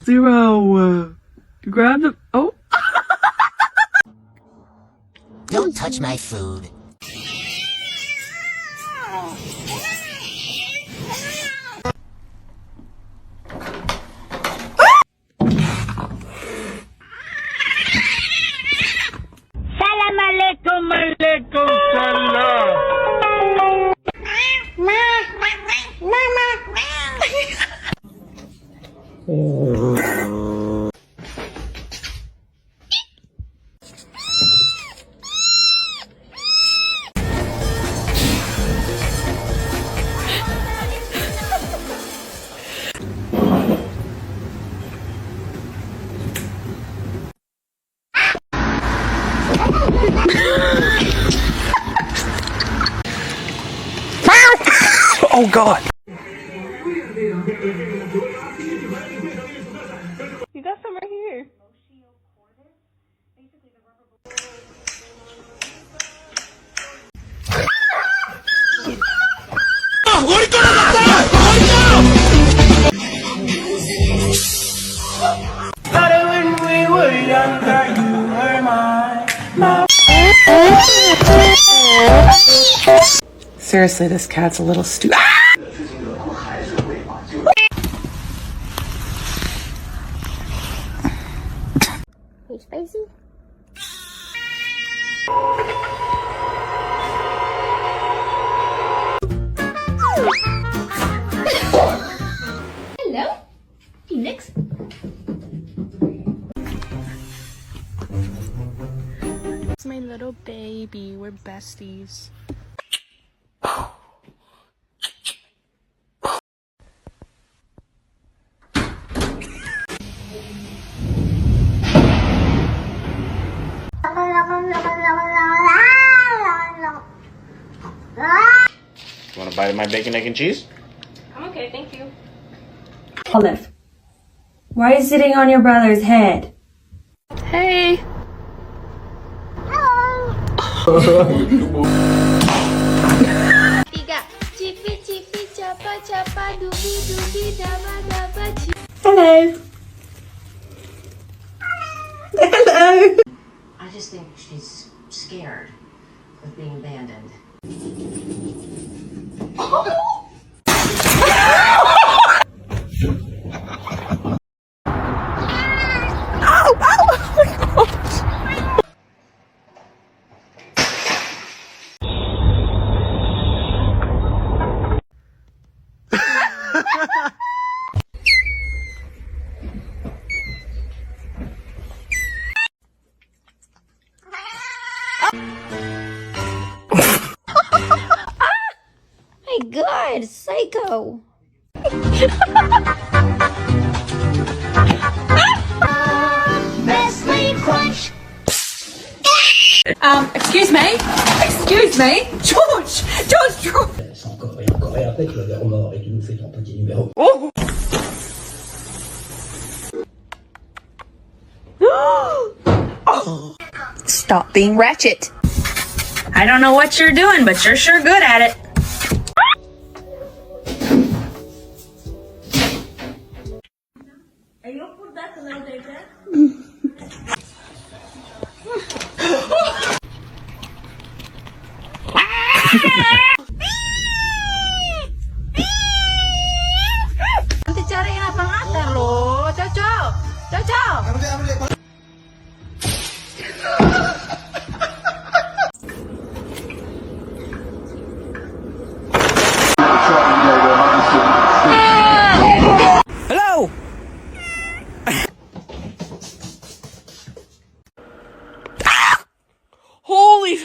Zero. Grab the. Oh. Don't touch my food. Salam alaikum, alaikum salam. Oh God. You got some right here. Seriously, this cat's a little stupid. Hey, spicy? Hello, Phoenix. It's my little baby. We're besties. Want a bite of my bacon, egg, and cheese? I'm okay, thank you. Olive, why are you sitting on your brother's head? Hey. Tiga. Cipi cipi capa capa dubi dubi daba daba cipi. Hello. Hello. I just think she's scared of being abandoned. My God, psycho. Nestle Crunch. Excuse me? Excuse me? George! George! Stop being ratchet. I don't know what you're doing, but you're sure good at it. Nanti cariin abang Atar loh, Cocok. Cocok. Hello. Holy.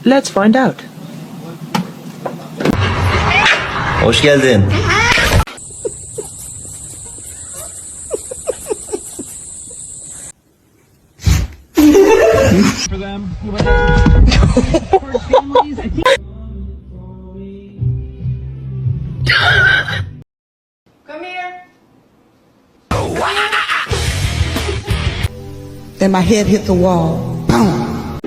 Let's find out. Hoş geldin. For them, for families, I think. Come here. and my head hit the wall. Boom!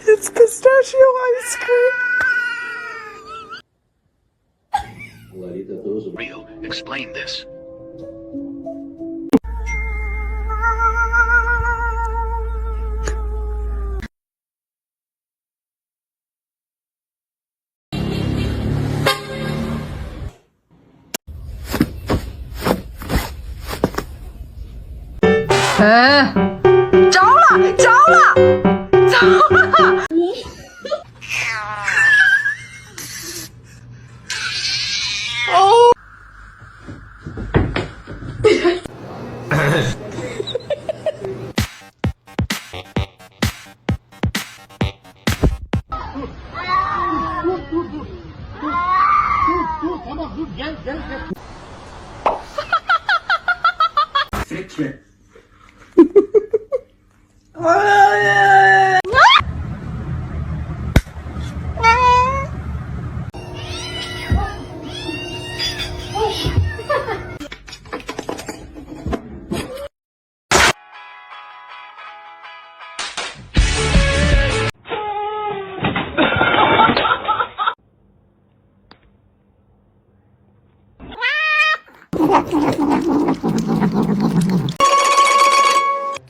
It's pistachio ice cream. Real, explain this.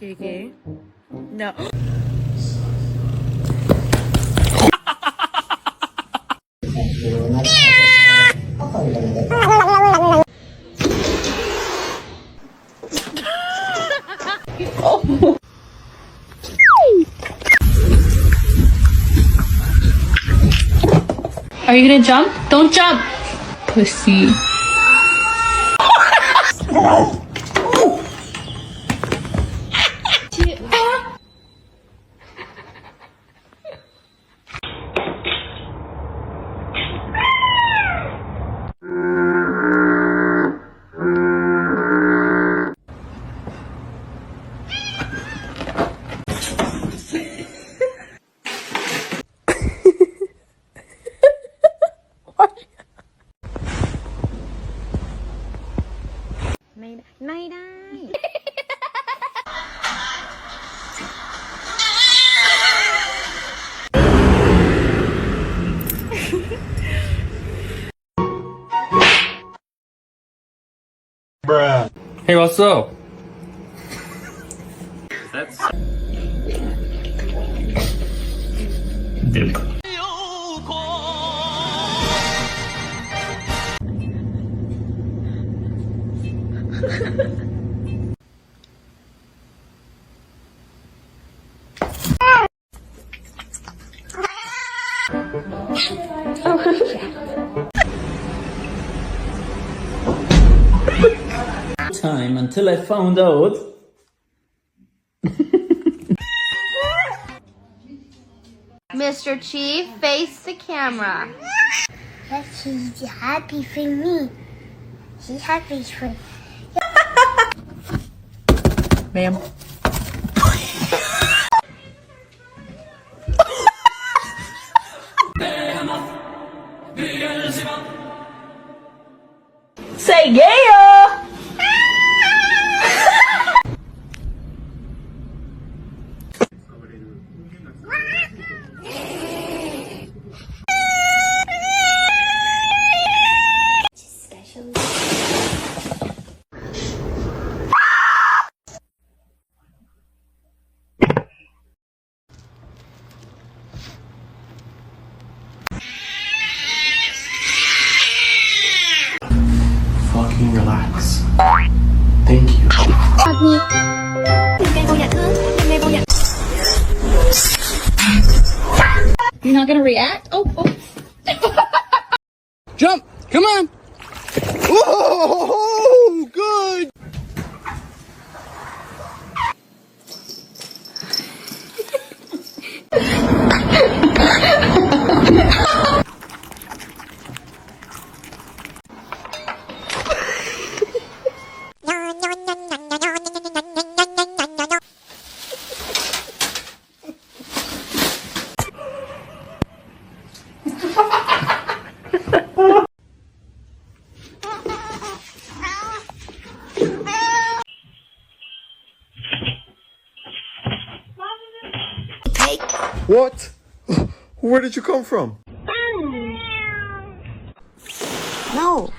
Gigi. No. Are you gonna jump? Don't jump! Pussy. Hey, what's up? Time until I found out. Mr. Chief, face the camera. She's happy for me. She's happy for me. Ma'am. Say yeah! Fucking relax. Thank you. You're not gonna react? Oh. Jump! Come on! Whoa! Good! What? Where did you come from? No.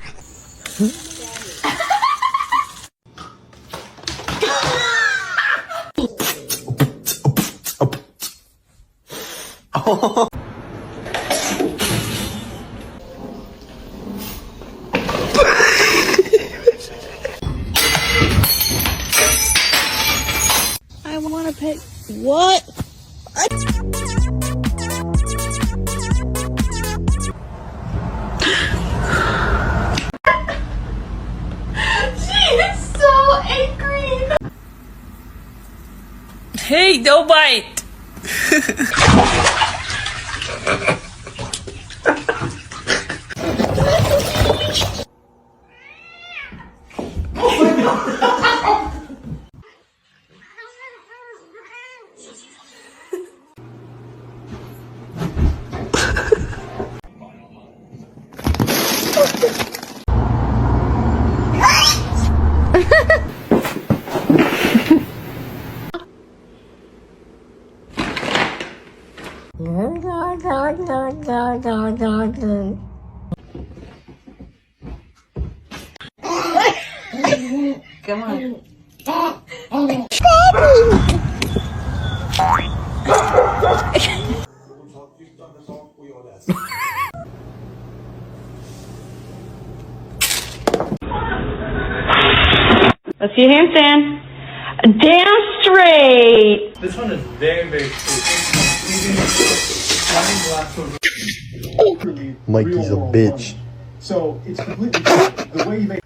I want to pet. What? So angry. Hey, don't bite. Come on. Let's see your handstand. Damn straight. This one is very, very Mikey's a bitch. So it's completely the way you make.